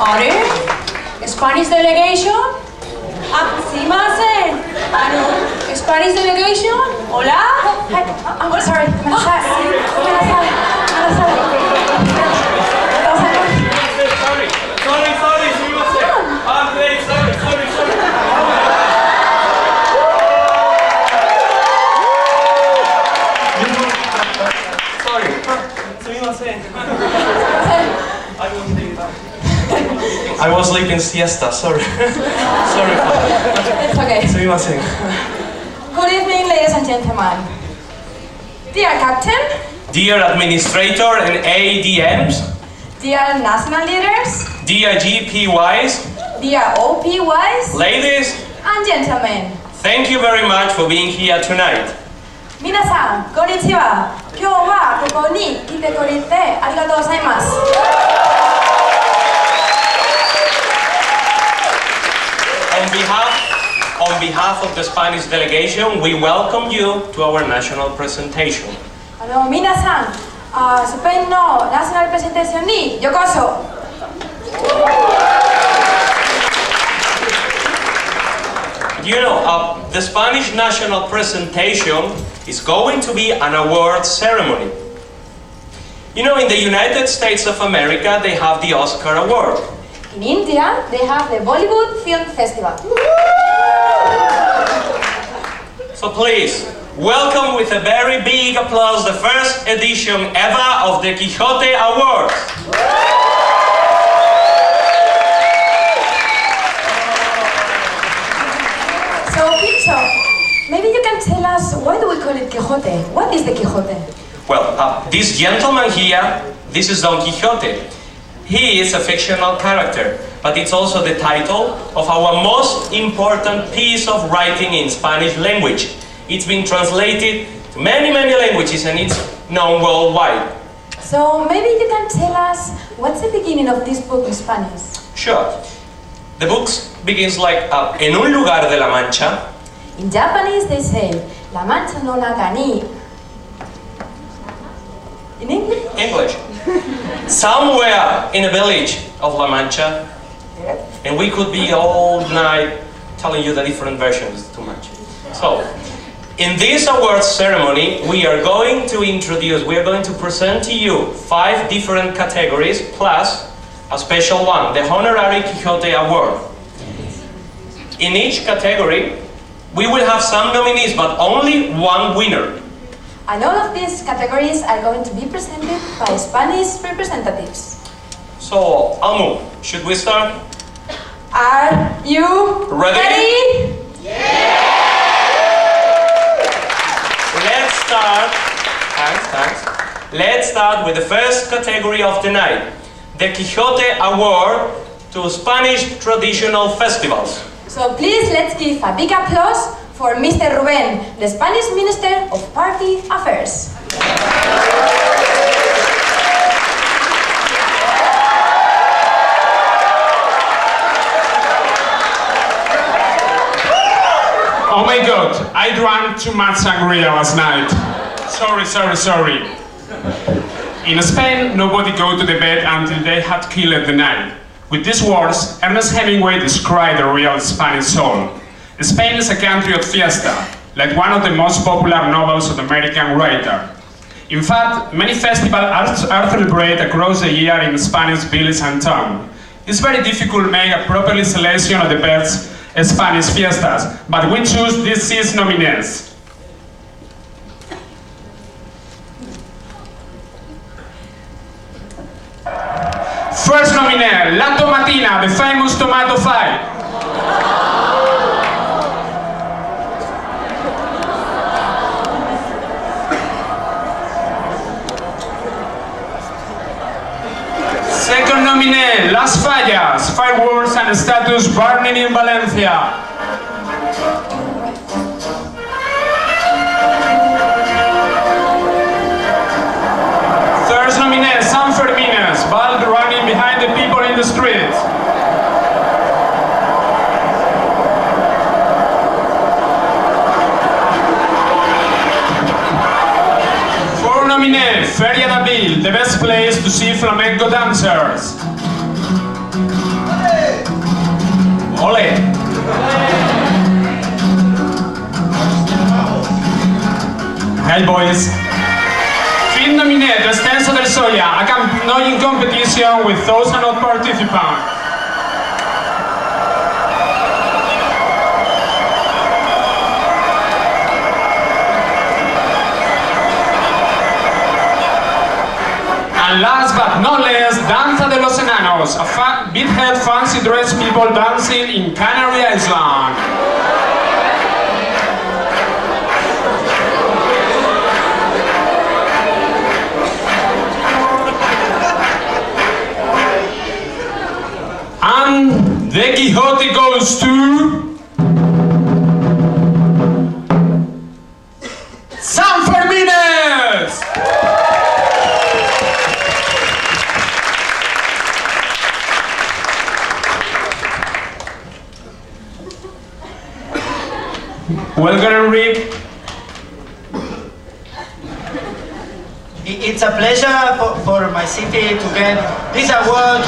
Are? Spanish delegation? Simasen. Spanish delegation? Hola? I'm sorry. Sorry, I'm late, sorry. I was sleeping siesta, sorry. Sorry. It's okay. Good evening, ladies and gentlemen. Dear Captain. Dear Administrator and ADMs. Dear National Leaders. Dear GPYs. Dear OPYs. Ladies and gentlemen. Thank you very much for being here tonight. 皆さん、こんにちは。今日はここに来てくれてありがとうございます。On behalf of the Spanish delegation, we welcome you to our national presentation. 皆さん、スペインのナショナルプレゼンテーションにようこそ。You know, the Spanish national presentation is going to be an award ceremony. You know, in the United States of America, they have the Oscar Award. In India, they have the Bollywood Film Festival. So please, welcome with a very big applause the first edition ever of the Quijote Awards. So, maybe you can tell us, why do we call it Quijote? What is the Quijote? Well, this gentleman here, this is Don Quixote. He is a fictional character, but it's also the title of our most important piece of writing in Spanish language. It's been translated to many languages and it's known worldwide. So maybe you can tell us, what's the beginning of this book in Spanish? Sure. The book begins like, en un lugar de la Mancha. In Japanese they say, La Mancha no naga ni. In English? English. Somewhere in a village of La Mancha. And we could be all night telling you the different versions, it's too much. So, in this awards ceremony, we are going to present to you 5 different categories, plus a special one, the Honorary Quijote Award. In each category, we will have some nominees, but only one winner. And all of these categories are going to be presented by Spanish representatives. So, Almu, should we start? Are you ready? Yeah! Let's start. Thanks. Let's start with the first category of the night, the Quijote Award to Spanish traditional festivals. So please, let's give a big applause for Mr. Rubén, the Spanish Minister of Party Affairs. Oh my God, I drank too much sangria last night. Sorry. In Spain, nobody go to the bed until they had killed the night. With these words, Ernest Hemingway described the real Spanish soul. Spain is a country of fiesta, like one of the most popular novels of the American writer. In fact, many festivals are celebrated across the year in Spanish villages and towns. It's very difficult to make a proper selection of the best Spanish fiestas, but we choose these 6 nominees. First nominee, La Tomatina, the famous tomato fight. Second nominee, Las Fallas, fireworks and statues burning in Valencia. Third nominee, San Fermines, ball running behind the people in the streets. Fourth nominee, Feria de Abril, the best place to see flamenco dancers. Ole! Hey boys! Film nominee Descenso del Soya, a canoeing competition with thousands of participants. And last but not least, Danza de los Enanos, a big-head fancy dressed people dancing in Canary Island. And the Quijote goes to San Fermines! Welcome, Rick. It's a pleasure for my city to get this award.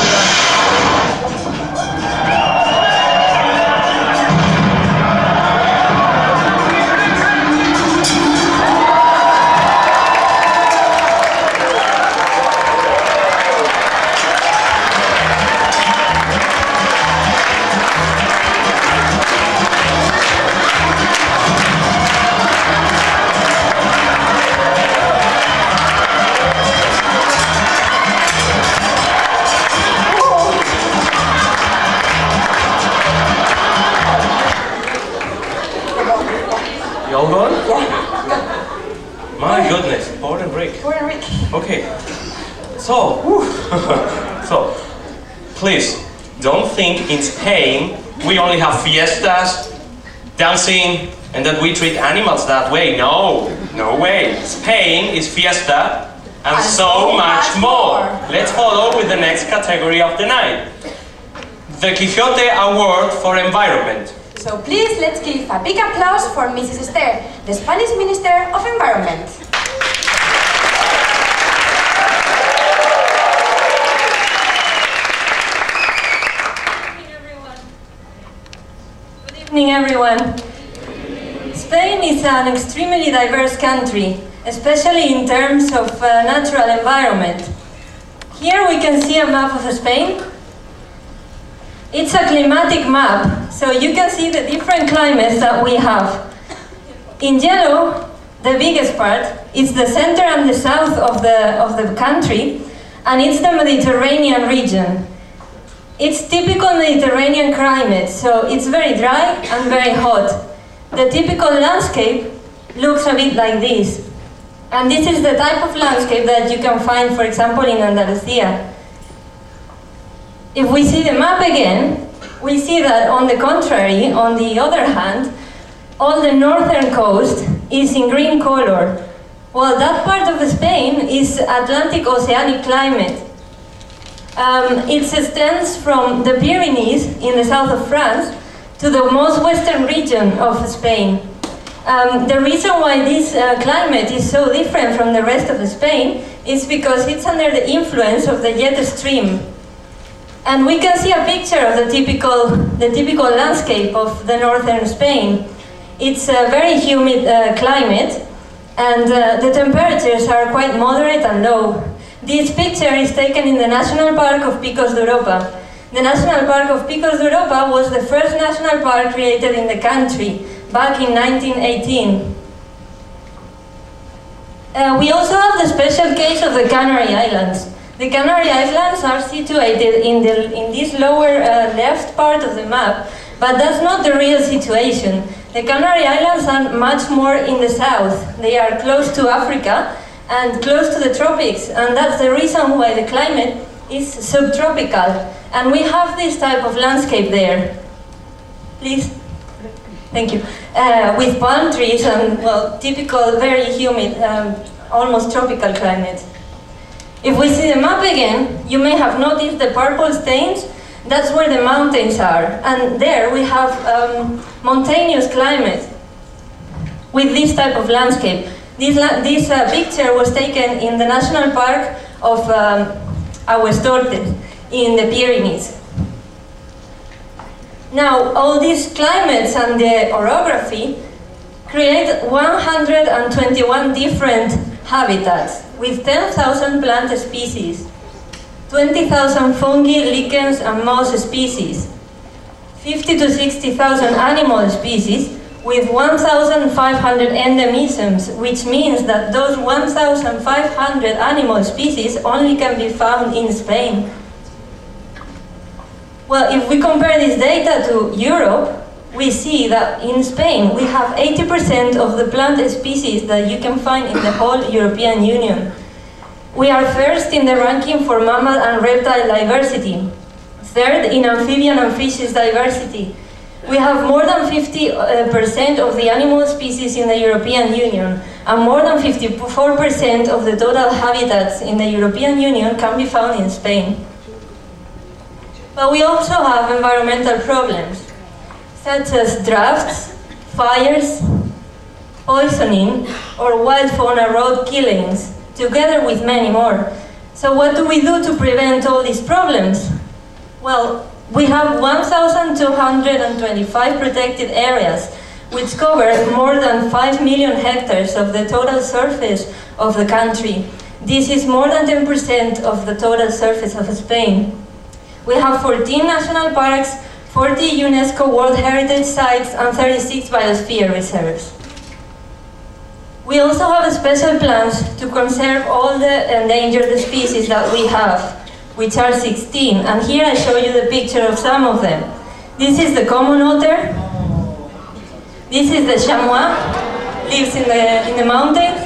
You all gone? Yeah. My goodness, Paul and Rick. Poor Rick. Okay. So, so, please, don't think in Spain we only have fiestas, dancing, and that we treat animals that way. No, no way. Spain is fiesta and so much more. Let's follow with the next category of the night. The Quijote Award for Environment. So please, let's give a big applause for Mrs. Esther, the Spanish Minister of Environment. Good evening, everyone. Spain is an extremely diverse country, especially in terms of natural environment. Here we can see a map of Spain. It's a climatic map, so you can see the different climates that we have. In yellow, the biggest part, is the center and the south of the country, and it's the Mediterranean region. It's typical Mediterranean climate, so it's very dry and very hot. The typical landscape looks a bit like this. And this is the type of landscape that you can find, for example, in Andalusia. If we see the map again, we see that on the contrary, on the other hand, all the northern coast is in green color, while that part of Spain is Atlantic Oceanic climate. It extends from the Pyrenees in the south of France to the most western region of Spain. The reason why this climate is so different from the rest of Spain is because it's under the influence of the jet stream. And we can see a picture of the typical landscape of the northern Spain. It's a very humid climate, and the temperatures are quite moderate and low. This picture is taken in the National Park of Picos de Europa. The National Park of Picos de Europa was the first national park created in the country back in 1918. We also have the special case of the Canary Islands. The Canary Islands are situated in this lower left part of the map, but that's not the real situation. The Canary Islands are much more in the south. They are close to Africa and close to the tropics, and that's the reason why the climate is subtropical. And we have this type of landscape there. Please. Thank you. With palm trees and, well, typical, very humid, almost tropical climate. If we see the map again, you may have noticed the purple stains. That's where the mountains are. And there we have mountainous climate with this type of landscape. This picture was taken in the National Park of Aguestortes in the Pyrenees. Now, all these climates and the orography create 121 different habitats with 10,000 plant species, 20,000 fungi, lichens, and moss species, 50 to 60,000 animal species, with 1,500 endemisms, which means that those 1,500 animal species only can be found in Spain. Well, if we compare this data to Europe, we see that in Spain we have 80% of the plant species that you can find in the whole European Union. We are first in the ranking for mammal and reptile diversity, third in amphibian and fishes diversity. We have more than 50% of the animal species in the European Union, and more than 54% of the total habitats in the European Union can be found in Spain. But we also have environmental problems, such as droughts, fires, poisoning, or wild fauna road killings, together with many more. So what do we do to prevent all these problems? Well, we have 1,225 protected areas, which cover more than 5 million hectares of the total surface of the country. This is more than 10% of the total surface of Spain. We have 14 national parks, 40 UNESCO World Heritage Sites, and 36 biosphere reserves. We also have special plans to conserve all the endangered species that we have, which are 16, and here I show you the picture of some of them. This is the common otter. This is the chamois, lives in the mountains.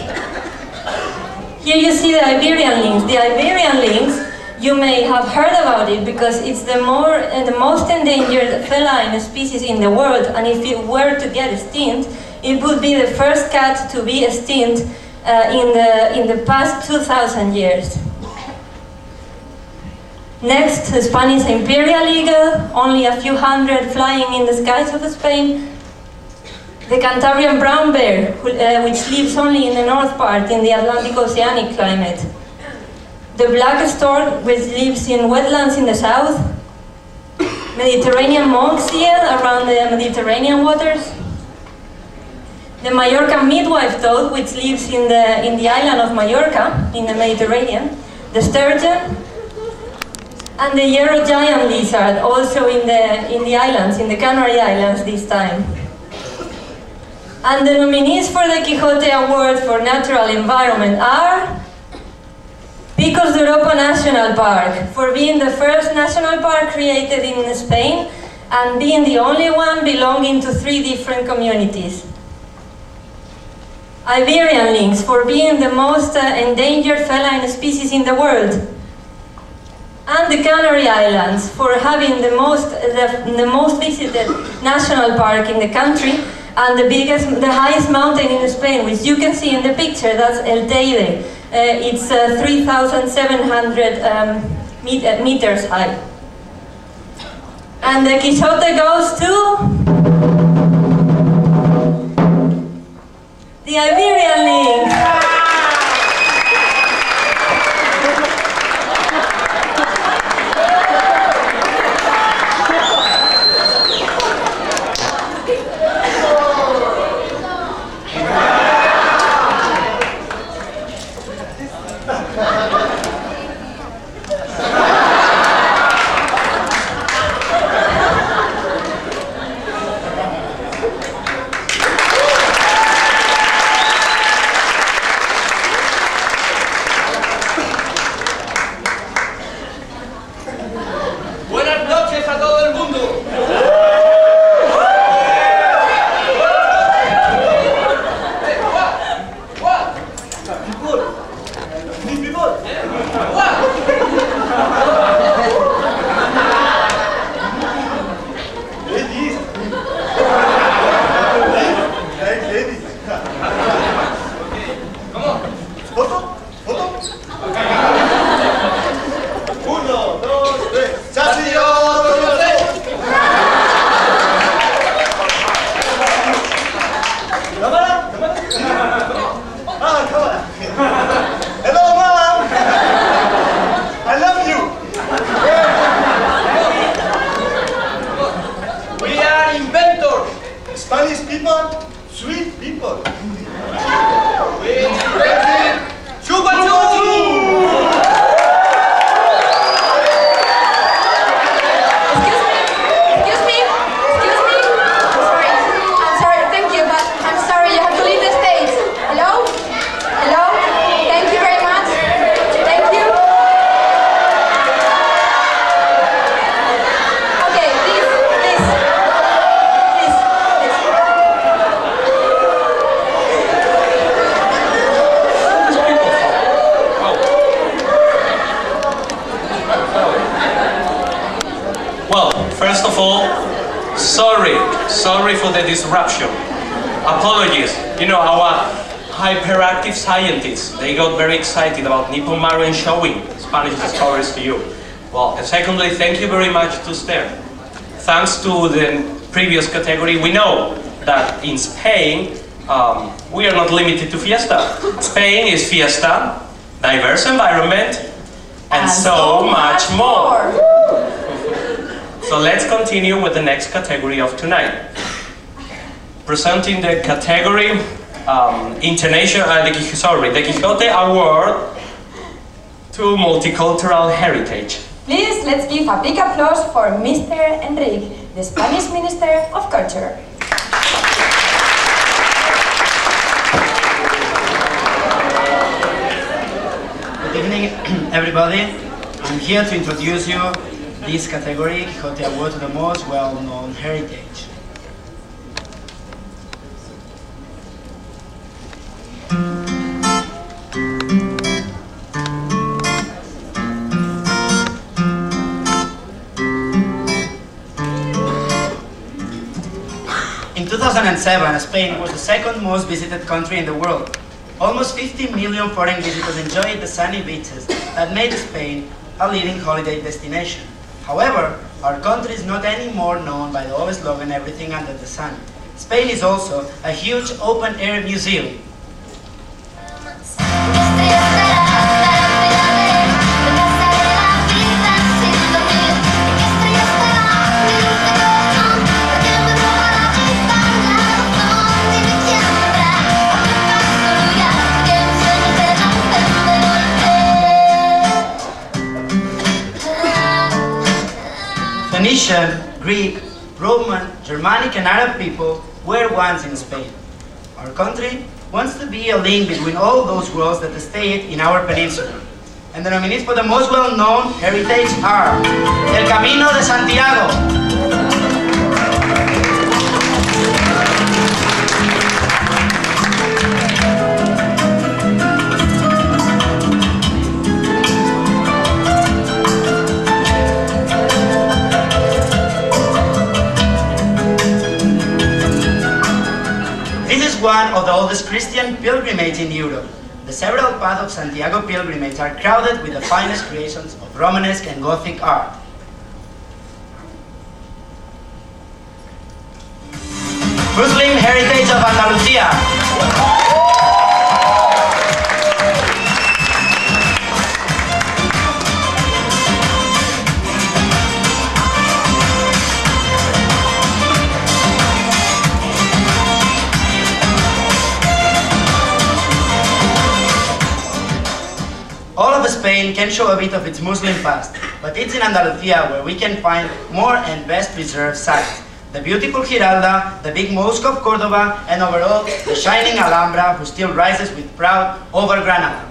Here you see the Iberian lynx. The Iberian lynx, you may have heard about it because it's the most endangered feline species in the world, and if it were to get extinct, it would be the first cat to be extinct in the past 2,000 years. Next, the Spanish imperial eagle, only a few hundred flying in the skies of Spain. The Cantabrian brown bear, which lives only in the north part in the Atlantic Oceanic climate. The black stork, which lives in wetlands in the south. Mediterranean monk seal around the Mediterranean waters. The Mallorca midwife toad, which lives in the island of Mallorca, in the Mediterranean. The sturgeon. And the yellow giant lizard, also in the islands, in the Canary Islands this time. And the nominees for the Quijote Award for Natural Environment are Picos de Europa National Park, for being the first national park created in Spain and being the only one belonging to 3 different communities. Iberian lynx, for being the most endangered feline species in the world. And the Canary Islands, for having the most visited national park in the country and the highest mountain in Spain, which you can see in the picture. That's El Teide. It's 3,700 meters high. And the Quijote goes to the Iberian lynx. Well, first of all, sorry for the disruption. Apologies. You know, our hyperactive scientists, they got very excited about Nippon Maru showing Spanish discoveries to you. Well, and secondly, thank you very much to STEM. Thanks to the previous category, we know that in Spain, we are not limited to fiesta. Spain is fiesta, diverse environment, and so much more. So let's continue with the next category of tonight. Presenting the category the Quijote Award to Multicultural Heritage. Please, let's give a big applause for Mr. Enrique, the Spanish Minister of Culture. Good evening, everybody. I'm here to introduce you this category, Quijote Award to the most well-known heritage. In 2007, Spain was the second most visited country in the world. Almost 50 million foreign visitors enjoyed the sunny beaches that made Spain a leading holiday destination. However, our country is not anymore known by the old slogan, everything under the sun. Spain is also a huge open-air museum. Phoenician, Greek, Roman, Germanic and Arab people were once in Spain. Our country wants to be a link between all those worlds that stay in our peninsula. And the nominees for the most well-known heritage are El Camino de Santiago, one of the oldest Christian pilgrimages in Europe. The several paths of Santiago pilgrimage are crowded with the finest creations of Romanesque and Gothic art. Muslim heritage of Andalusia. All of Spain can show a bit of its Muslim past, but it's in Andalusia where we can find more and best preserved sites. The beautiful Giralda, the big mosque of Cordoba, and overall, the shining Alhambra who still rises with pride over Granada.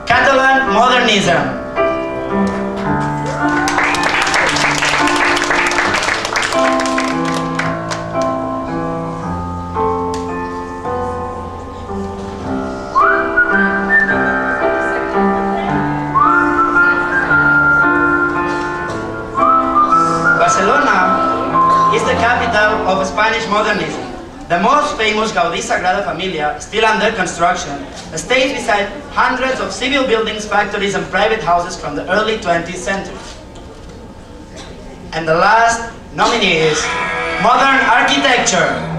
Catalan modernism. Barcelona is the capital of Spanish modernism. The most famous Gaudí Sagrada Familia, still under construction, stays beside hundreds of civil buildings, factories and private houses from the early 20th century. And the last nominee is modern architecture.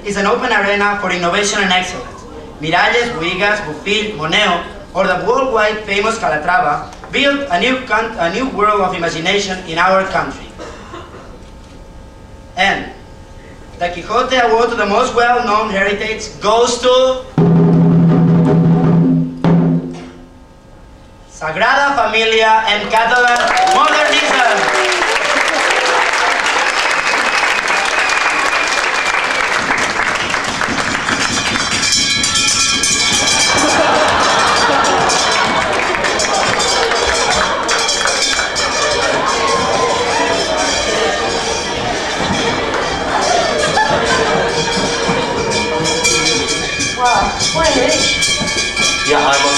Is an open arena for innovation and excellence. Miralles, Buigas, Bofill, Moneo, or the worldwide famous Calatrava built a new world of imagination in our country. And the Quijote Award to the most well-known heritage goes to Sagrada Familia and Catalan modernism.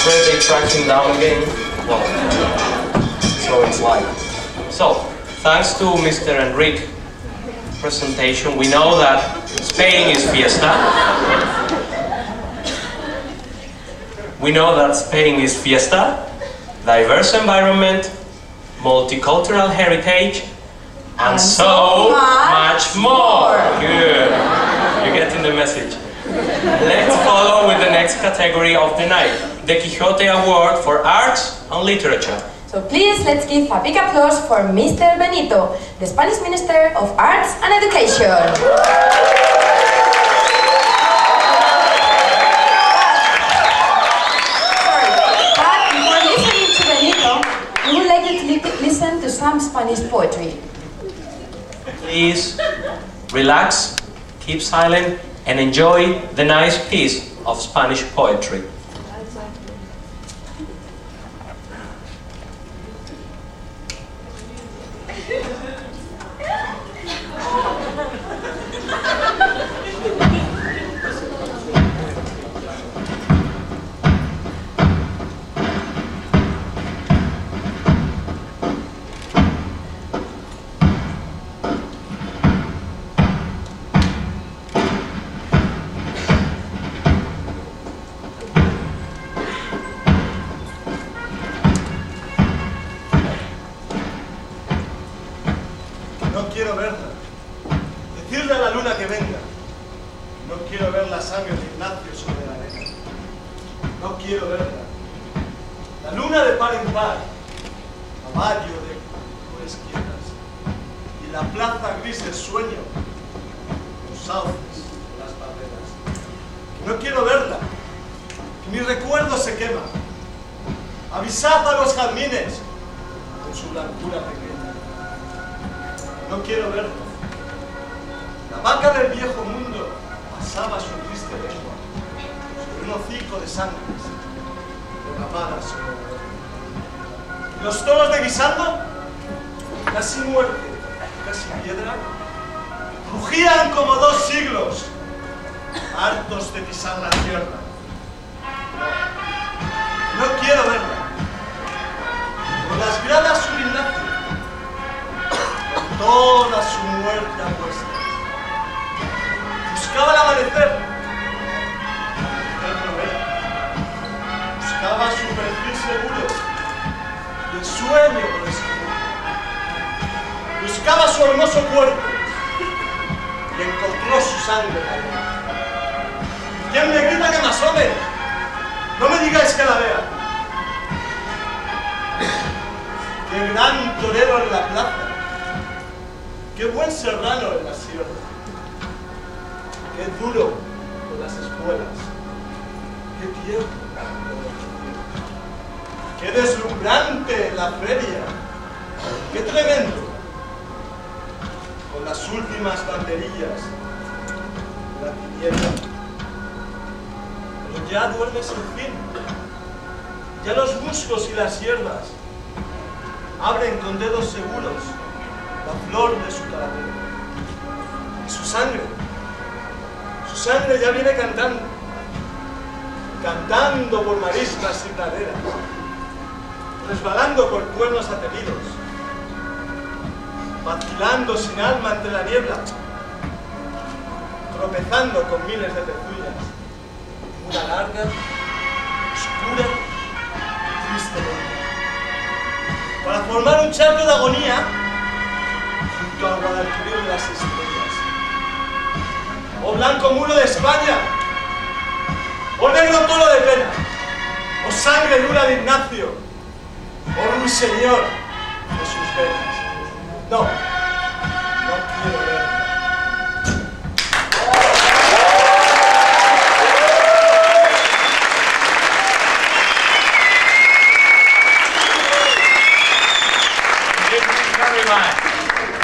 afraid they tracked him down again. Well, so it's like. So, thanks to Mr. Enrique presentation, we know that Spain is fiesta. We know that Spain is fiesta, diverse environment, multicultural heritage, and so much more. Good. You're getting the message. Let's follow with the next category of the night, the Quijote Award for Arts and Literature. So please, let's give a big applause for Mr. Benito, the Spanish Minister of Arts and Education. Sorry, but before listening to Benito, we would like you to listen to some Spanish poetry. Please relax, keep silent, and enjoy the nice piece of Spanish poetry. No quiero verla. Decirle a la luna que venga. No quiero ver la sangre de Ignacio sobre la arena. No quiero verla. La luna de par en par, caballo de flores quietas, y la plaza gris del sueño, los sauces, las barreras. No quiero verla. Que mi recuerdo se quema. Avisad a los jazmines con su blancura pequeña. No quiero verlo. La vaca del viejo mundo pasaba su triste lengua sobre un hocico de sangres derramadas sobre la arena. Los toros de guisando, casi muerte, casi piedra, rugían como 2 siglos, hartos de pisar la tierra. No quiero verla. Por las gradas su Ignacio, toda su muerte apuesta. Buscaba el amanecer. No era. Buscaba su perfil seguro y el sueño por escribir. Buscaba su hermoso cuerpo y encontró su sangre. ¿Quién me grita que me asome? No me digáis que la vea. Qué gran torero en la plaza. Qué buen serrano en la sierra, qué duro con las espuelas, qué tierno con el qué deslumbrante en la feria, qué tremendo con las últimas banderillas de la tiniebla. Pero ya duermes en fin, ya los musgos y las hierbas abren con dedos seguros la flor de su calavera. Y su sangre ya viene cantando, cantando por marismas y praderas, resbalando por cuernos atenidos, vacilando sin alma entre la niebla, tropezando con miles de pezuñas, una larga, oscura, triste noche, para formar un charco de agonía junto al Guadalquivir de las estrellas. Oh blanco muro de España, oh negro toro de pena, oh sangre dura de Ignacio, oh ruiseñor de sus venas. No, no quiero verla.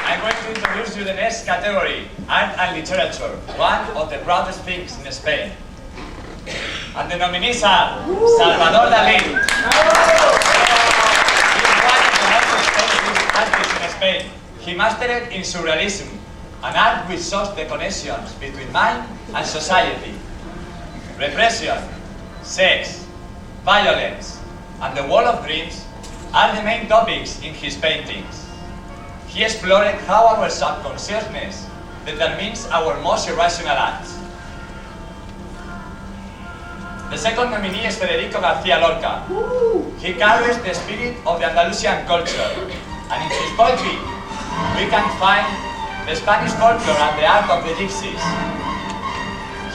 I'm going to introduce you the next category, Art and Literature, one of the proudest things in Spain. And the nominees are Salvador Dalí. He's one of the most famous artists in Spain. He mastered in surrealism, an art which shows the connections between mind and society, repression, sex, violence, and the world of dreams are the main topics in his paintings. He explored how our subconsciousness determines our most irrational acts. The second nominee is Federico García Lorca. He carries the spirit of the Andalusian culture, and in his poetry we can find the Spanish folklore and the art of the gypsies.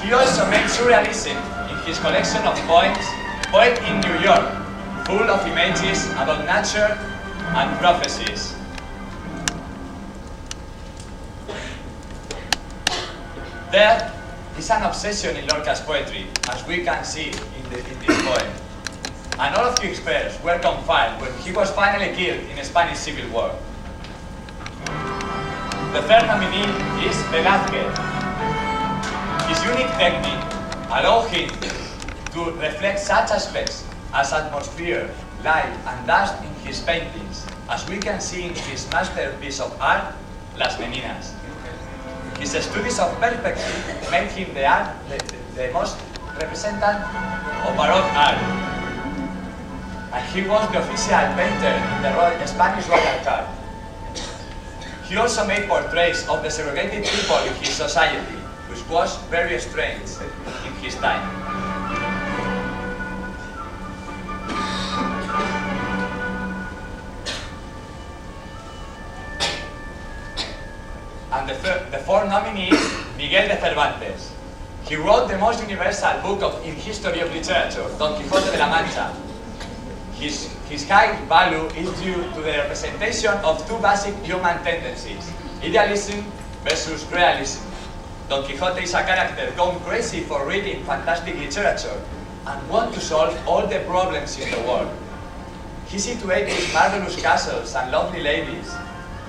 He also made surrealism in his collection of poems, Poet in New York, full of images about nature and prophecies. Death is an obsession in Lorca's poetry, as we can see in this poem. And all of his verses were confined when he was finally killed in the Spanish Civil War. The third nominee is Velázquez. His unique technique allowed him to reflect such aspects as atmosphere, light, and dust in his paintings, as we can see in his masterpiece of art, Las Meninas. His studies of perspective made him the most representative of Baroque art. And he was the official painter in the Spanish Royal Guard. He also made portraits of the segregated people in his society, which was very strange in his time. And the fourth nominee is Miguel de Cervantes. He wrote the most universal book in history of literature, Don Quijote de la Mancha. His high value is due to the representation of two basic human tendencies, idealism versus realism. Don Quixote is a character gone crazy for reading fantastic literature and want to solve all the problems in the world. He situates marvelous castles and lovely ladies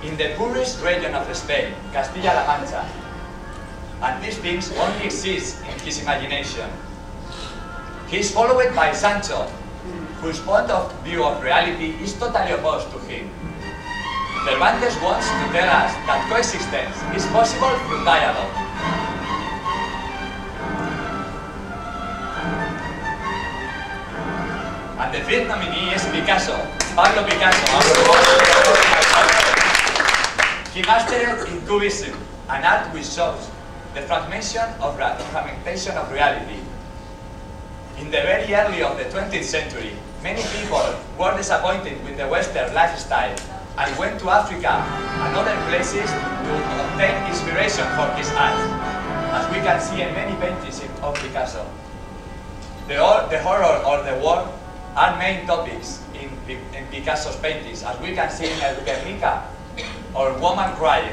in the poorest region of Spain, Castilla-La Mancha. And these things only exist in his imagination. He is followed by Sancho, whose point of view of reality is totally opposed to him. Cervantes wants to tell us that coexistence is possible through dialogue. And the fifth nominee is Picasso, Pablo Picasso. He mastered in Cubism, an art which shows the fragmentation of reality. In the very early of the 20th century, many people were disappointed with the Western lifestyle and went to Africa and other places to obtain inspiration for his art, as we can see in many paintings of Picasso. The horror or the war are main topics in Picasso's paintings, as we can see in El Guernica or Woman Crying.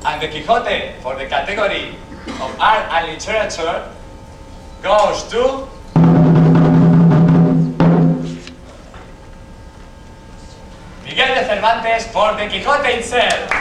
And the Quijote, for the category of art and literature, goes to Miguel de Cervantes for the Quijote itself.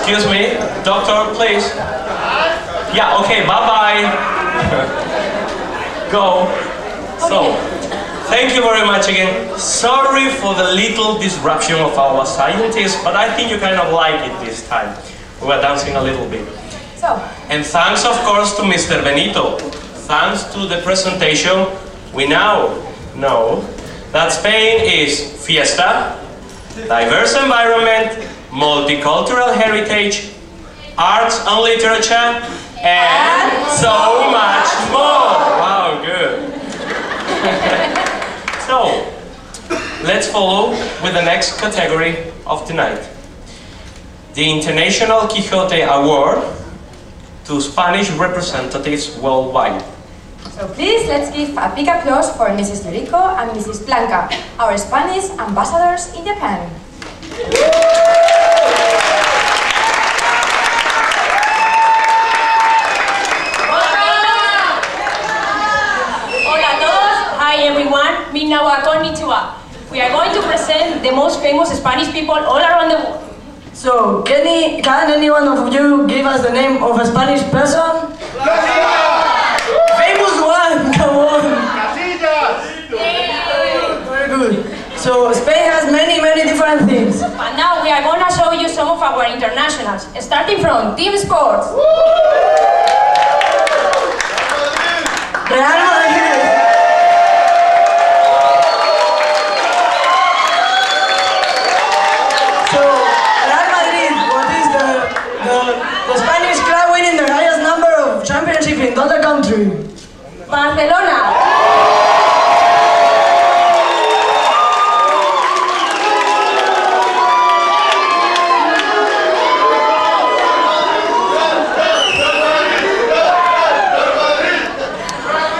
Excuse me, doctor, please. Yeah, okay, bye-bye. Go. So, thank you very much again. Sorry for the little disruption of our scientists, but I think you kind of like it this time. We were dancing a little bit. So, And thanks, of course, to Mr. Benito. Thanks to the presentation, we now know that Spain is fiesta, diverse environment, multicultural heritage, arts and literature, and so much more. Wow, good. So, let's follow with the next category of tonight. The International Quijote Award to Spanish representatives worldwide. so please let's give a big applause for Mrs. Lorico and Mrs. Blanca, our Spanish ambassadors in Japan. Hola a todos. Hi everyone. Minawa konnichiwa. We are going to present the most famous Spanish people all around the world. So, can any one of you give us the name of a Spanish person? Famous one, come on. Very good. So, Spain has many different things. But now we are going to show you some of our internationals, starting from team sports. Real Madrid. So, Real Madrid, what is the Spanish club winning the highest number of championships in the country? Barcelona.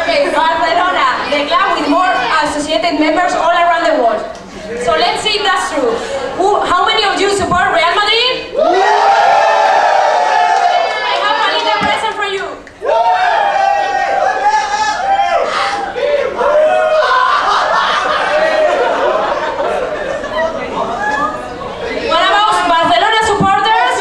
Okay, Barcelona, the club with more associated members all around the world. So let's see if that's true. How many of you support Real Madrid? I have a little present for you. What about Barcelona supporters?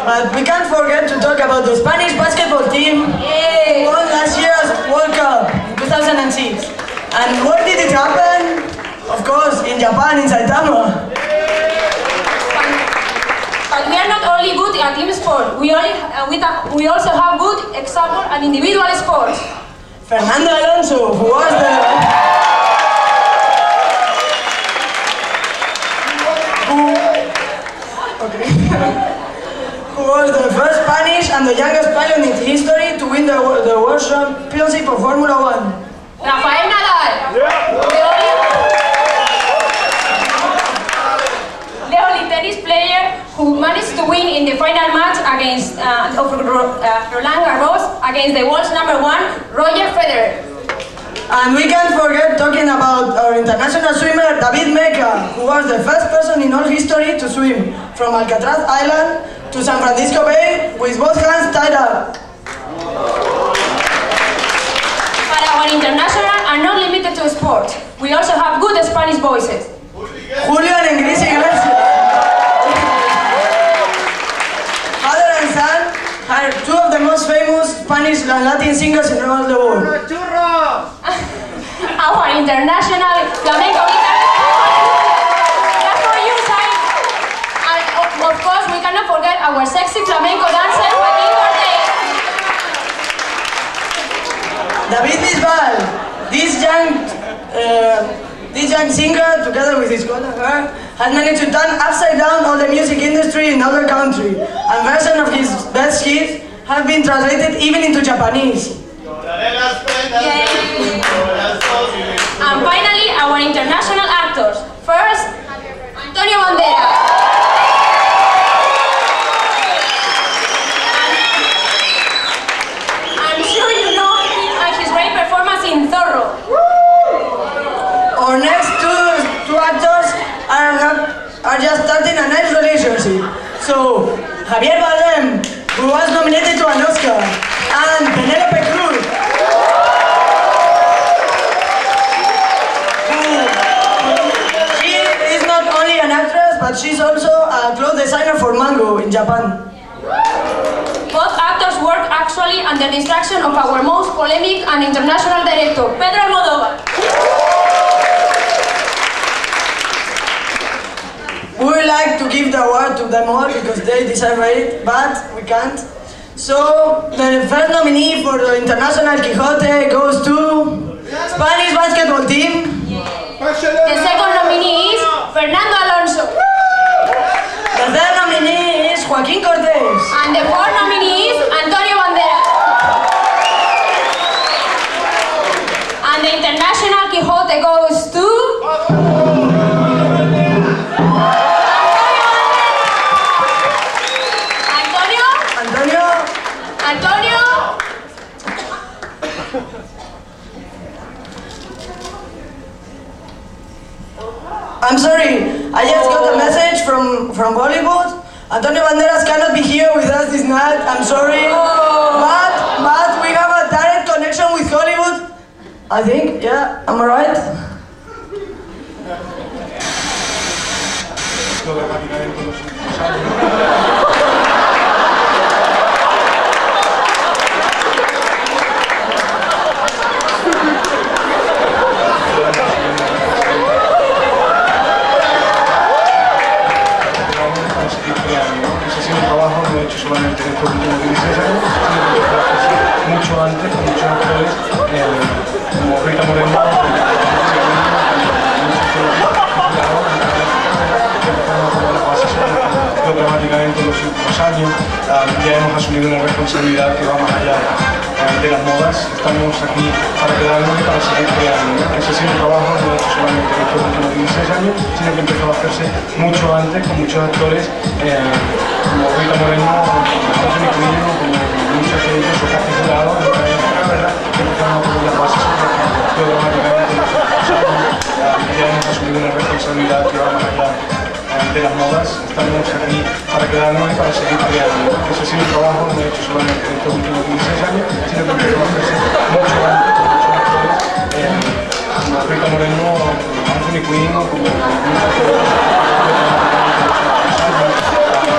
But we can't forget to talk about the Spanish basketball team who won last year's World Cup in 2006. And where did it happen? Of course, in Japan, in Saitama. But we are not only good at team sport. We also have good example and individual sports. Fernando Alonso, who was who was the first Spanish and the youngest pilot in history to win the World Championship of Formula 1. Rafael Nadal. The only tennis player who managed to win in the final match against Roland Garros against the world's #1, Roger Federer. And we can't forget talking about our international swimmer, David Meca, who was the first person in all history to swim from Alcatraz Island to San Francisco Bay with both hands tied up. But our international are not limited to sport. We also have good Spanish voices. Julio and Ingrid Iglesias. Father and son are two of the most famous Spanish and Latin singers in all the world. Our international flamenco guitarist. That's for you, Sai. And of course, we cannot forget our sexy flamenco dancer, Joaquín Cortés. David Bisbal, this young singer, together with his golden hair, has managed to turn upside down all the music industry in other countries, and versions of his best hits have been translated even into Japanese. And finally, our international actors. First, Antonio Banderas. I'm sure you know him and his great performance in Zorro. Our next two actors are just starting a nice relationship. So, Javier Bardem, who was nominated to an Oscar, and Penelope Cruz. She is not only an actress, but she's also a clothes designer for Mango in Japan. Both actors work actually under the instruction of our most polemic and international director, Pedro Almodóvar. We would like to give the award to them all because they deserve it, but we can't. So, the first nominee for the International Quijote goes to Spanish basketball team. The second nominee is Fernando Alonso. The third nominee is Joaquín Cortés. And the fourth nominee is Antonio Banderas. And the International Quijote goes to... Antonio? I'm sorry, I just got a message from Bollywood. Antonio Banderas cannot be here with us this night, I'm sorry. But we have a direct connection with Hollywood. I think, yeah, am I right? Solamente en estos últimos 16 años, mucho antes, con muchos actores, como Rita Moreno, dramáticamente en los últimos años. Ya hemos asumido una responsabilidad que va más allá de las modas. Estamos aquí para quedarnos y para seguir creando. Ese ha sido un trabajo no hecho solamente en estos últimos 16 años, sino que empezó a hacerse mucho antes con muchos actores como Rita Moreno, como Quijote, como muchos de ellos, o casi jurados, en la verdad, que empezaron a poner las bases sobre el trabajo dramáticamente en los últimos años. Ya hemos asumido una responsabilidad que va más allá de las modas. Estamos aquí para quedarnos y para seguir creando. Ese ha sido un trabajo no hecho solamente en estos últimos 16 años, sino que empezó a hacerse mucho antes con muchos actores como Rita Moreno, como Anthony Quinn, o como muchos de ellos.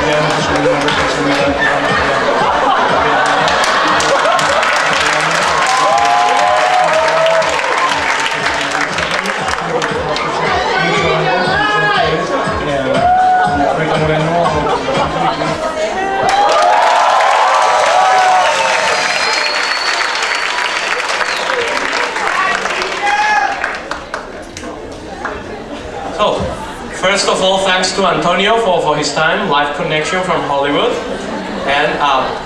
Ya hemos asumido una responsabilidad que va más allá. So, first of all, thanks to Antonio for his time, live connection from Hollywood. And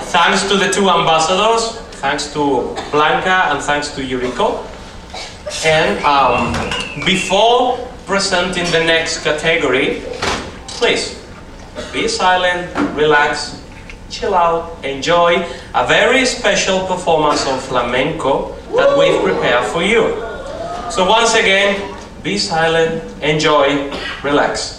thanks to the two ambassadors, thanks to Blanca and thanks to Yuriko. And before presenting the next category, please be silent, relax, chill out, enjoy a very special performance of flamenco that we've prepared for you. So once again, be silent, enjoy, relax.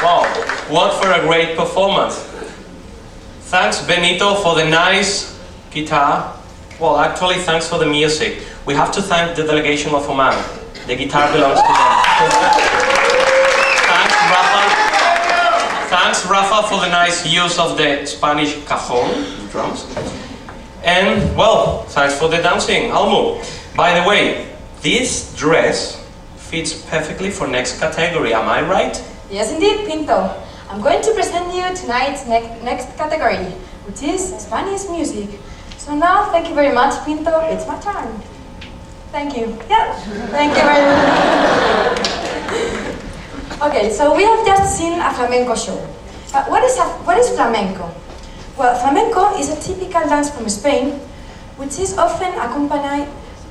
Wow, what for a great performance. Thanks Benito for the nice guitar. Well, actually thanks for the music. We have to thank the delegation of Oman. The guitar belongs to them. Thanks Rafa. Thanks Rafa for the nice use of the Spanish cajon, drums. And well, thanks for the dancing, Almu. By the way, this dress fits perfectly for next category, am I right? Yes, indeed, Pinto. I'm going to present you tonight's next category, which is Spanish music. So now, thank you very much, Pinto. It's my turn. Thank you. Yeah, thank you very much. Okay, so we have just seen a flamenco show. What is flamenco? Well, flamenco is a typical dance from Spain, which is often accompanied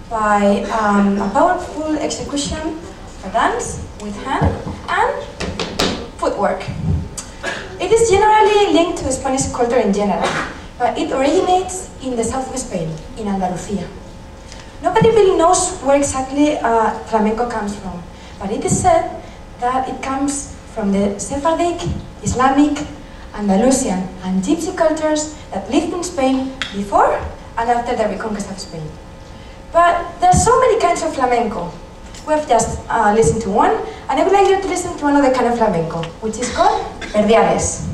by a powerful execution of a dance with hand and footwork. It is generally linked to Spanish culture in general, but it originates in the south of Spain, in Andalusia. Nobody really knows where exactly flamenco comes from, but it is said that it comes from the Sephardic, Islamic, Andalusian and Gypsy cultures that lived in Spain before and after the reconquest of Spain. But there are so many kinds of flamenco. We have just listened to one, and I would like you to listen to another kind of flamenco, which is called verdiales.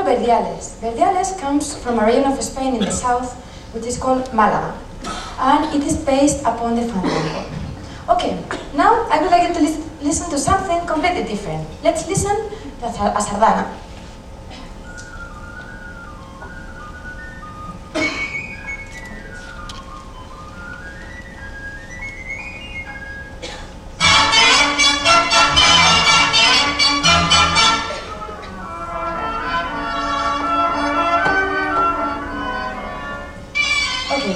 Verdiales. Verdiales comes from a region of Spain in the south, which is called Málaga, and it is based upon the fandango. Okay, now I would like you to listen to something completely different. Let's listen to a sardana.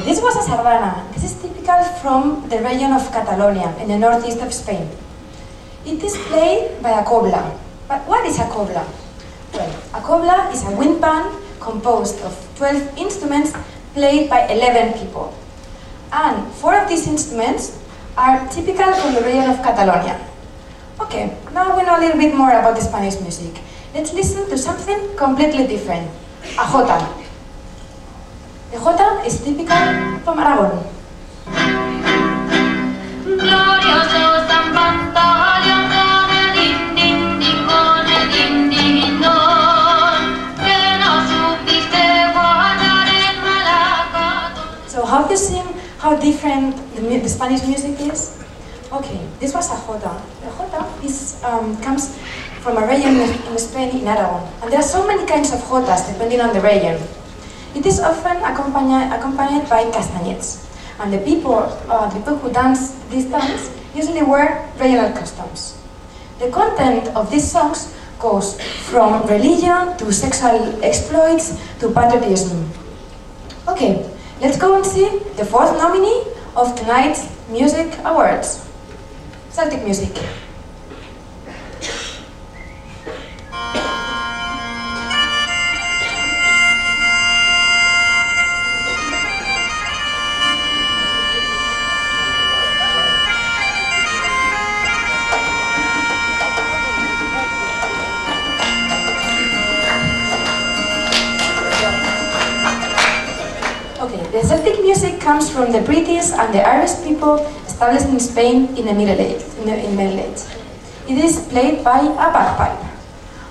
This was a sardana. This is typical from the region of Catalonia in the northeast of Spain. It is played by a cobla. But what is a cobla? Well, a cobla is a wind band composed of 12 instruments played by 11 people. And 4 of these instruments are typical from the region of Catalonia. Okay, now we know a little bit more about the Spanish music. Let's listen to something completely different. A jota. The jota is typical from Aragon. So how do you see how different the Spanish music is? Okay, this was a jota. The jota is, comes from a region in Spain, in Aragon. And there are so many kinds of jotas depending on the region. It is often accompanied by castanets, and the people who dance this dance usually wear regional costumes. The content of these songs goes from religion to sexual exploits to patriotism. Okay, let's go and see the 4th nominee of tonight's Music Awards. Celtic music. The Celtic music comes from the British and the Irish people established in Spain in the Middle Age. It is played by a bagpipe.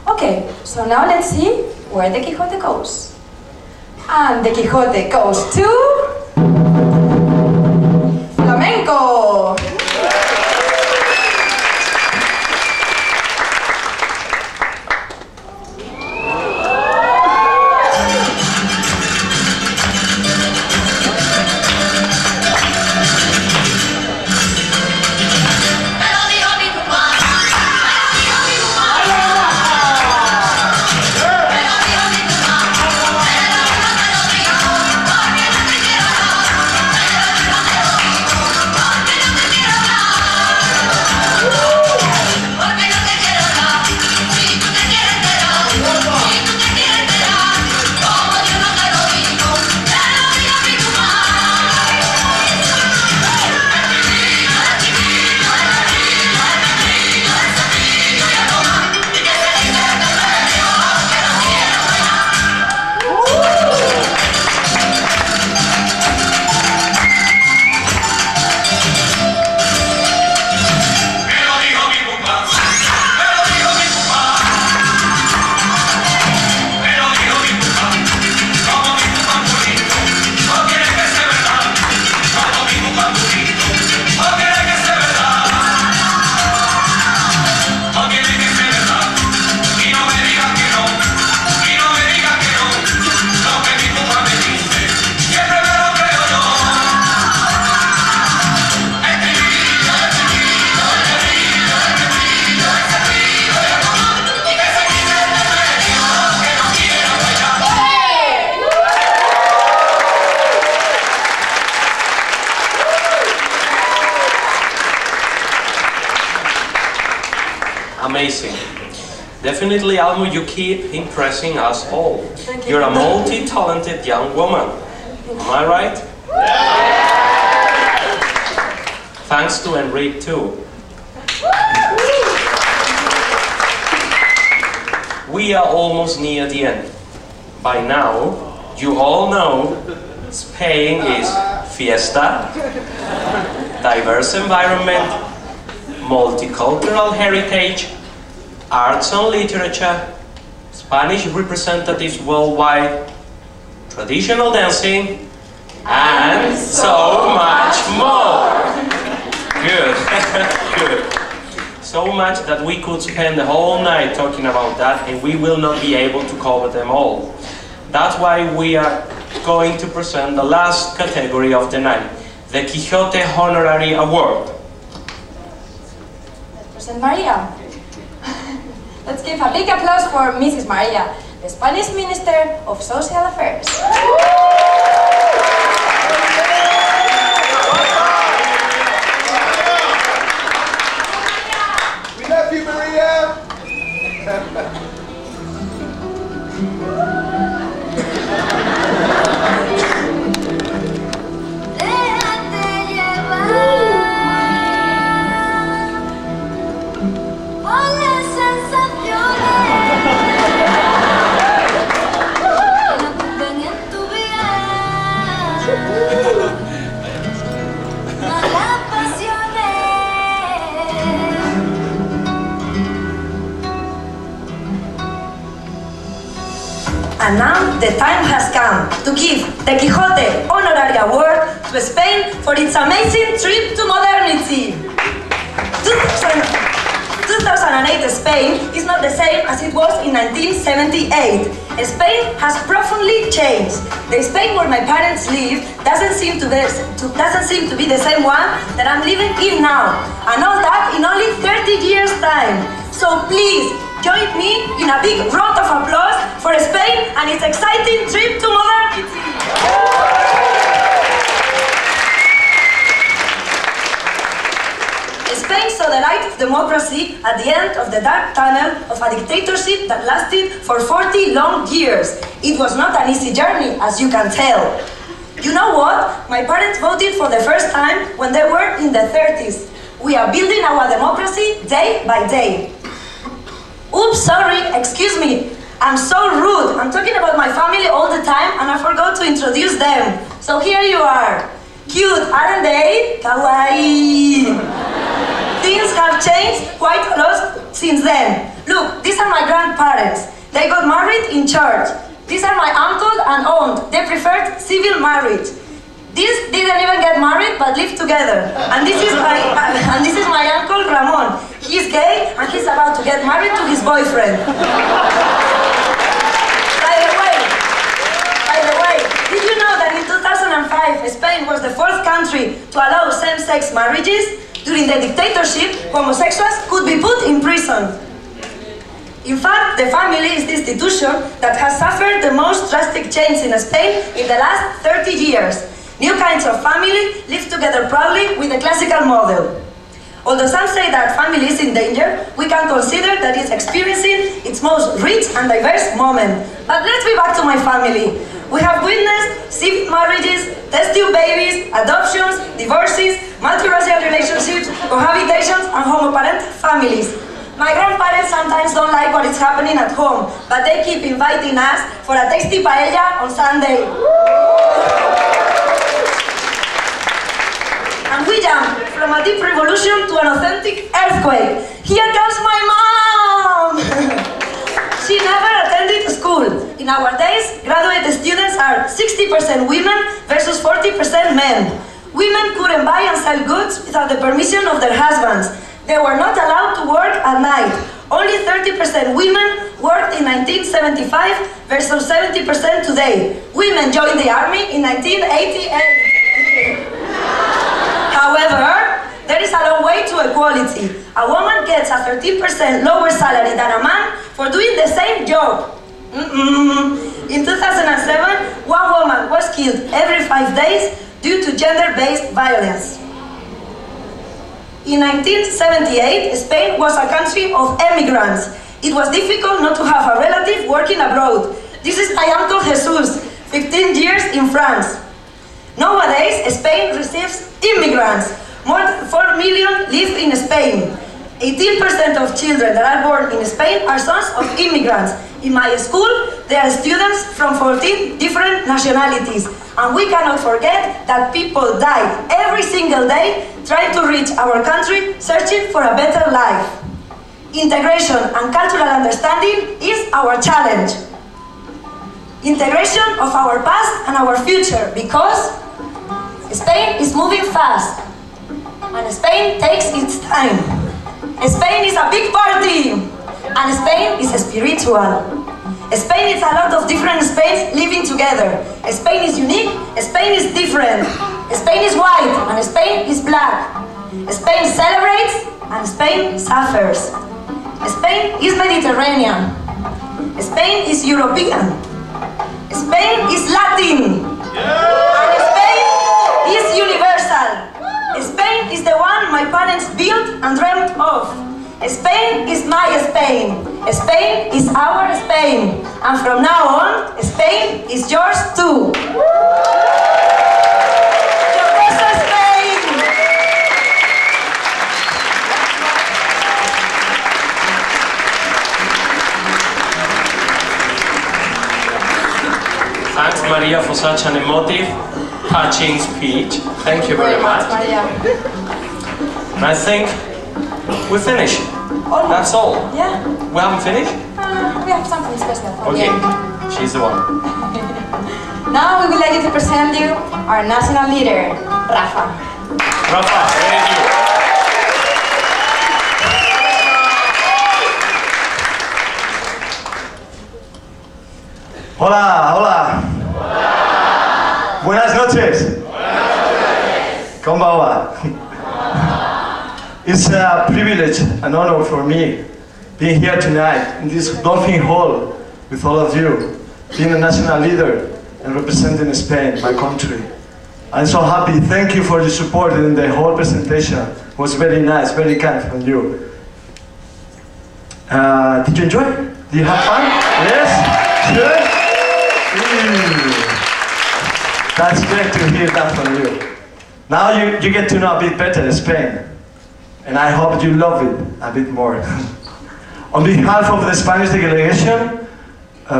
Okay, so now let's see where the Quijote goes. And the Quijote goes to flamenco. Amazing. Definitely, Almo, you keep impressing us all. You're a multi-talented young woman. Am I right? Yeah. Thanks to Enrique too. We are almost near the end. By now, you all know Spain is fiesta, diverse environment, multicultural heritage, arts and literature, Spanish representatives worldwide, traditional dancing, and so much more. Good, good. So much that we could spend the whole night talking about that, and we will not be able to cover them all. That's why we are going to present the last category of the night, the Quijote Honorary Award. Present Maria. Let's give a big applause for Mrs. Maria, the Spanish Minister of Social Affairs. We love you, Maria! And now the time has come to give the Quijote Honorary Award to Spain for its amazing trip to modernity. 2008 Spain is not the same as it was in 1978. Spain has profoundly changed. The Spain where my parents live doesn't seem to be the same one that I'm living in now. And all that in only 30 years' time. So please, join me in a big round of applause for Spain and its exciting trip to modernity. Spain saw the light of democracy at the end of the dark tunnel of a dictatorship that lasted for 40 long years. It was not an easy journey, as you can tell. You know what? My parents voted for the first time when they were in the 30s. We are building our democracy day by day. Oops, sorry, excuse me. I'm so rude. I'm talking about my family all the time and I forgot to introduce them. So here you are. Cute, aren't they? Kawaii. Things have changed quite a lot since then. Look, these are my grandparents. They got married in church. These are my uncle and aunt. They preferred civil marriage. These didn't even get married but lived together. And this is my uncle Ramon. He's gay and he's about to get married to his boyfriend. By the way, did you know that in 2005 Spain was the 4th country to allow same-sex marriages? During the dictatorship, homosexuals could be put in prison. In fact, the family is the institution that has suffered the most drastic change in Spain in the last 30 years. New kinds of family live together proudly with the classical model. Although some say that family is in danger, we can consider that it's experiencing its most rich and diverse moment. But let's be back to my family. We have witnessed civil marriages, test tube babies, adoptions, divorces, multiracial relationships, cohabitations, and homoparental families. My grandparents sometimes don't like what is happening at home, but they keep inviting us for a tasty paella on Sunday. And we jump from a deep revolution to an authentic earthquake. Here comes my mom! She never attended school. In our days, graduate students are 60% women versus 40% men. Women couldn't buy and sell goods without the permission of their husbands. They were not allowed to work at night. Only 30% women worked in 1975 versus 70% today. Women joined the army in 1988. However, there is a long way to equality. A woman gets a 13% lower salary than a man for doing the same job. In 2007, one woman was killed every 5 days due to gender-based violence. In 1978, Spain was a country of emigrants. It was difficult not to have a relative working abroad. This is my uncle Jesus, 15 years in France. Nowadays, Spain receives immigrants. More than 4 million live in Spain. 18% of children that are born in Spain are sons of immigrants. In my school, there are students from 14 different nationalities. And we cannot forget that people die every single day trying to reach our country, searching for a better life. Integration and cultural understanding is our challenge. Integration of our past and our future, because Spain is moving fast. And Spain takes its time. Spain is a big party. And Spain is spiritual. Spain is a lot of different Spains living together. Spain is unique, Spain is different. Spain is white and Spain is black. Spain celebrates and Spain suffers. Spain is Mediterranean. Spain is European. Spain is Latin. And Spain is universal. Spain is the one my parents built and dreamt of. Spain is my Spain. Spain is our Spain. And from now on, Spain is yours too. Your precious Spain! Thanks, Maria, for such an emotive, touching speech. Thank you very much. Maria. And I think we finished. Almost. That's all. Yeah. We haven't finished? We have something special for Okay, you. she's the one. Now we would like to present you our national leader, Rafa. Rafa, thank you. Hola, hola. Buenas noches. Konbanwa. It's a privilege and honor for me being here tonight in this Dolphin Hall with all of you, being a national leader and representing Spain, my country. I'm so happy. Thank you for your support in the whole presentation. It was very nice, very kind from you. Did you enjoy? Did you have fun? Yes? Good? That's great to hear that from you. Now you get to know a bit better Spain. And I hope you love it a bit more. On behalf of the Spanish delegation,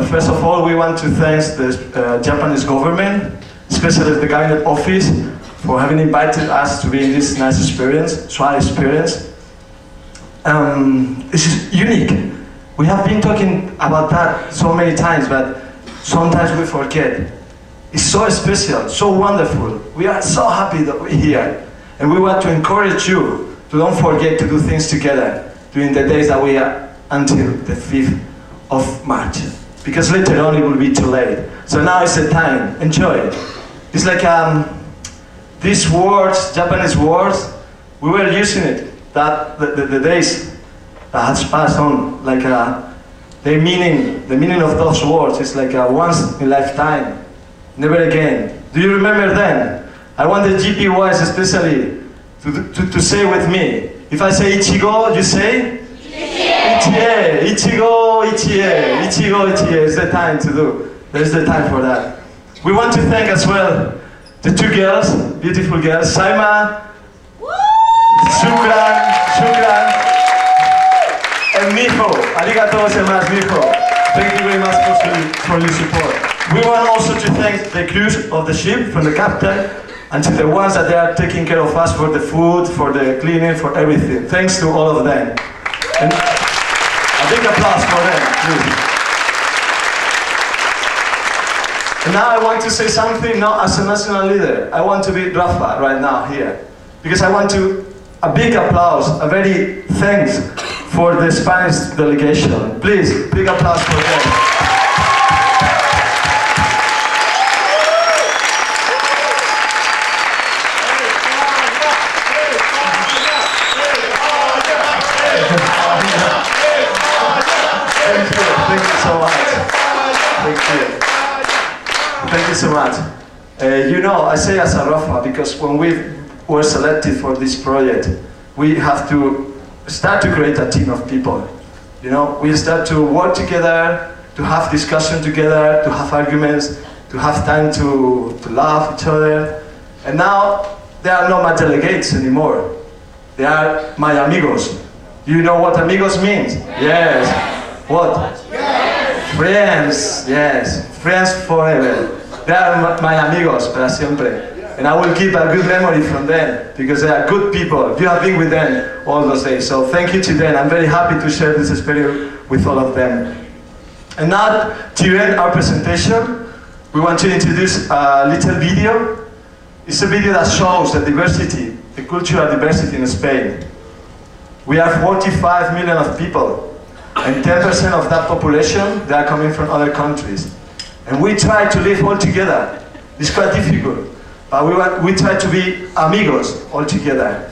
first of all, we want to thank the Japanese government, especially the cabinet office, for having invited us to be in this nice experience, SWY experience. This is unique. We have been talking about that so many times, but sometimes we forget. It's so special, so wonderful. We are so happy that we're here. And we want to encourage you to don't forget to do things together during the days that we are until the 5th of March. Because later on it will be too late. So now is the time, enjoy it. It's like these words, Japanese words, we were using it, that the days that has passed on, like the meaning of those words is like a once in a lifetime, never again. Do you remember then? I want the GPYs especially to say with me. If I say Ichigo, you say? Ichie, Ichigo, Ichie, Ichigo, Ichie. It's the time to do. There's the time for that. We want to thank as well the two girls, beautiful girls, Saima, Shukran, and Mijo. Arigato gozaimasu, Mijo. Thank you very much for your support. We want also to thank the crews of the ship, from the captain, and to the ones that they are taking care of us for the food, for the cleaning, for everything. Thanks to all of them. And a big applause for them, please. And now I want to say something, not as a national leader. I want to be Rafa right now here. Because I want a big applause, a very thanks for the Spanish delegation. Please, big applause for them. Thank you so much. Thank you so much. You know, I say as a Rafa because when we were selected for this project, we have to start to create a team of people. You know, we start to work together, to have discussion together, to have arguments, to have time to love each other. And now, there are no my delegates anymore. They are my amigos. You know what amigos means? Yes. What? Yes. Friends. Yes. Friends forever. They are my amigos para siempre. And I will keep a good memory from them because they are good people. You have been with them all those days. So thank you to them. I'm very happy to share this experience with all of them. And now, to end our presentation, we want to introduce a little video. It's a video that shows the diversity, the cultural diversity in Spain. We are 45 million of people, and 10% of that population, they are coming from other countries. And we try to live all together. It's quite difficult, but we try to be amigos all together.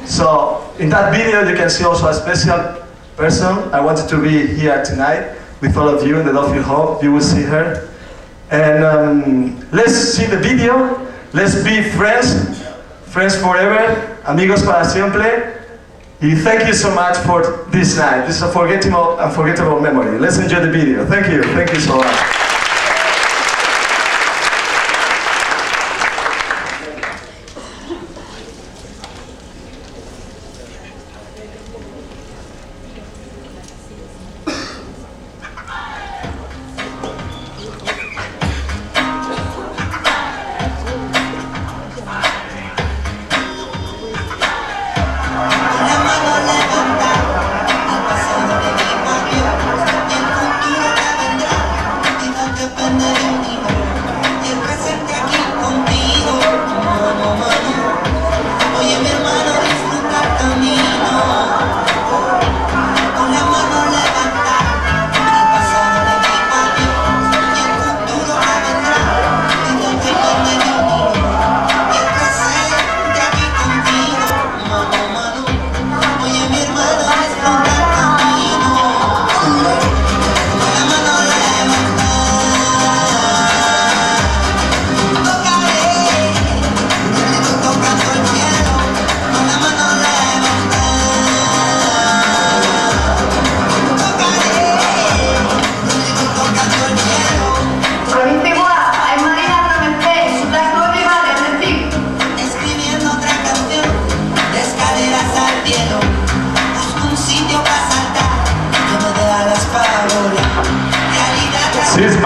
So, in that video, you can see also a special person. I wanted to be here tonight with all of you in the Dolphin Hall. You will see her. And let's see the video. Let's be friends, friends forever, amigos para siempre. Thank you so much for this night. This is a unforgettable memory. Let's enjoy the video. Thank you so much.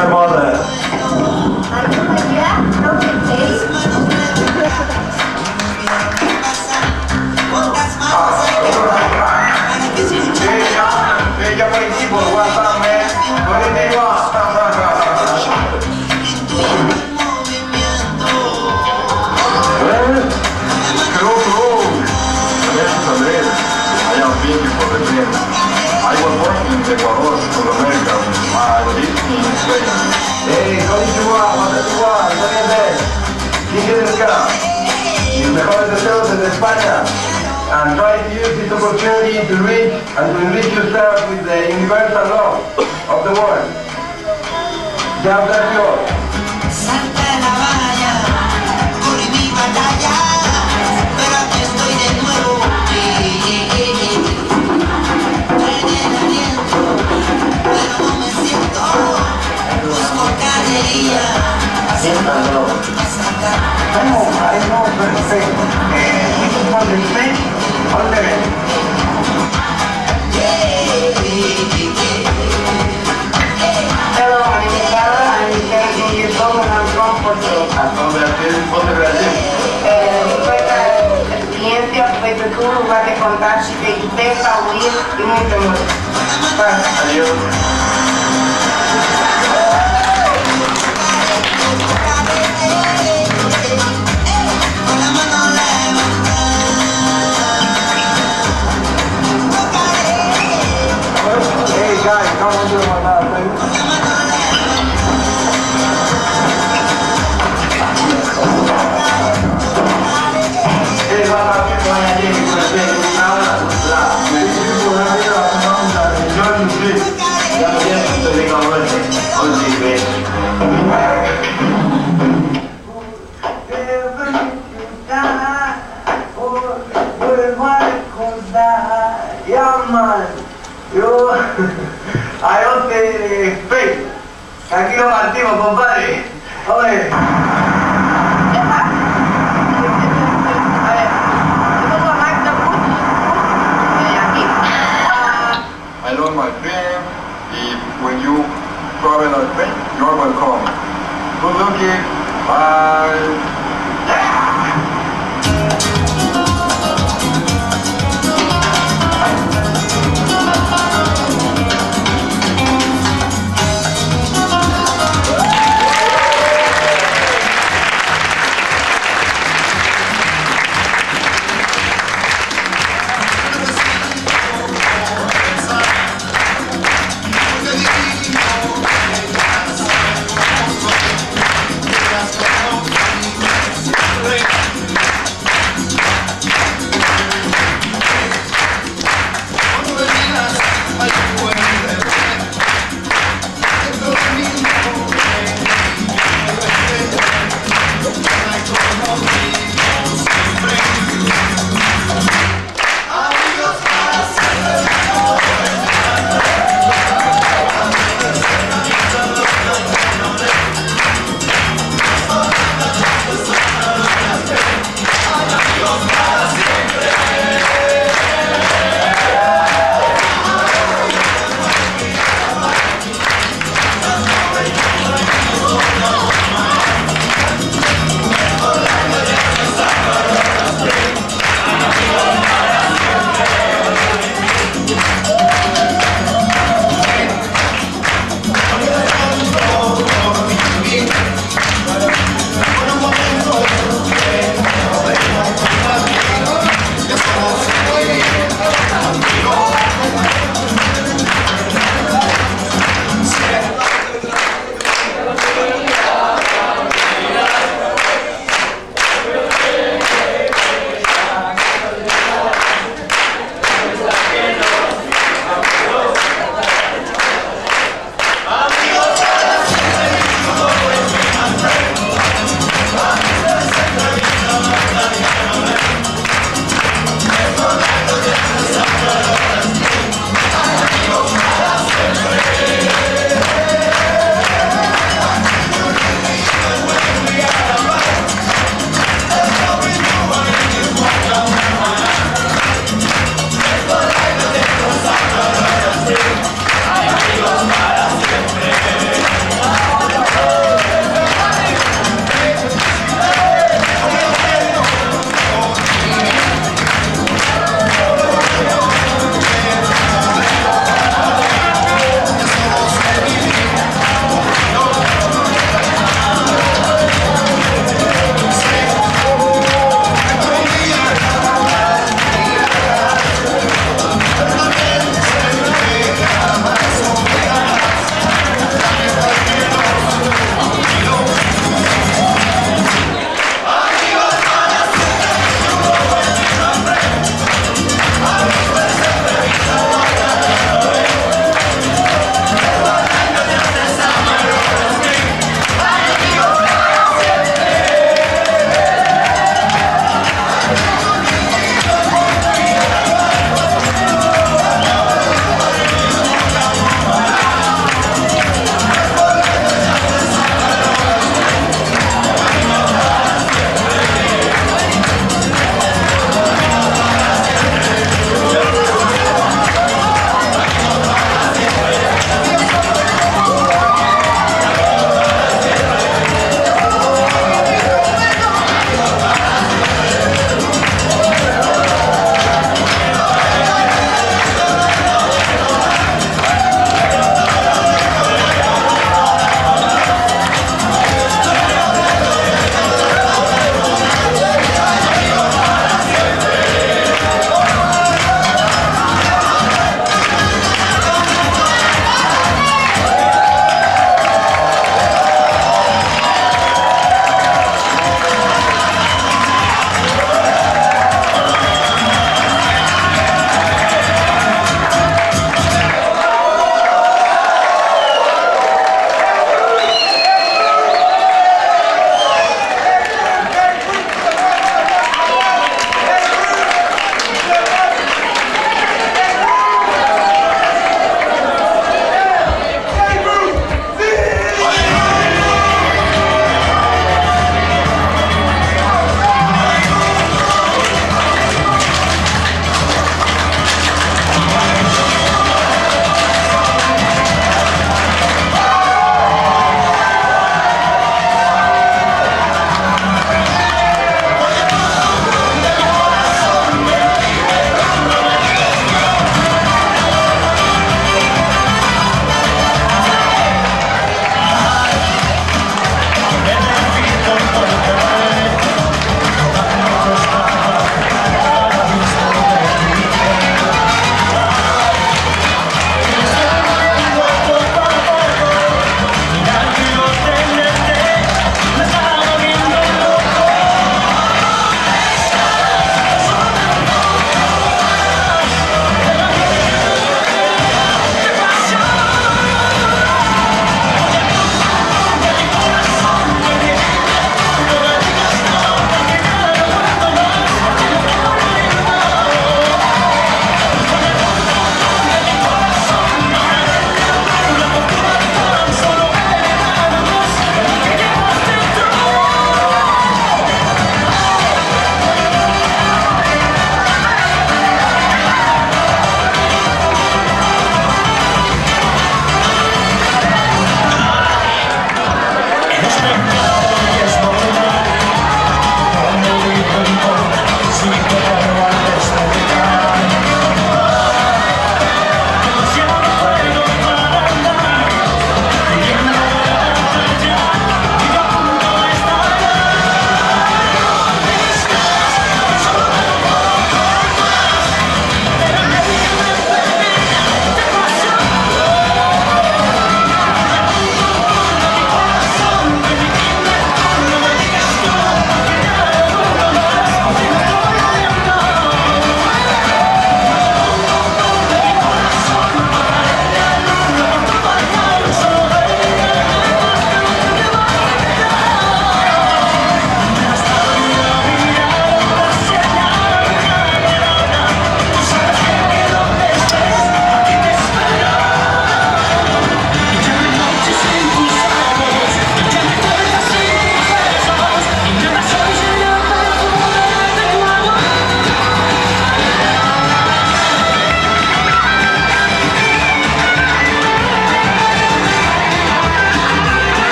my mother. Hey, Japanese people, what's up, man? What do you want? Hello. This is Andres. I am thinking for the dream. I was working in Ecuador, South America. I lived in Spain. Hey, konnichiwa, watachiwa, ¿quién quiere acá? Mis mejores deseos desde España. And try to use this opportunity to reach and to enrich yourself with the universal law of the world. God bless you all. Salta la valla, corrí mi batalla, pero aquí estoy de nuevo. Traen el aliento, pero no me siento. Busco cadería, haciendo pasar. I know perfect. This is for the Spain, all the way. Hello, my name is Carla. I'm 17 years old and I'm from Portugal. I'm from Brazil. ¿Dónde Brasil? Fue una experiencia, fue tú, vas a contar si te gusta oír y mucho más. Adiós. Hey guys, come on, do my last, please. Hey, what's up, people? I'm here to take you now. If you have here, enjoy the trip. Ya no tienes que take over it. Only wait. Yeah, man. Yo, a te Spain. Aquí lo partimos, compadre. Oye.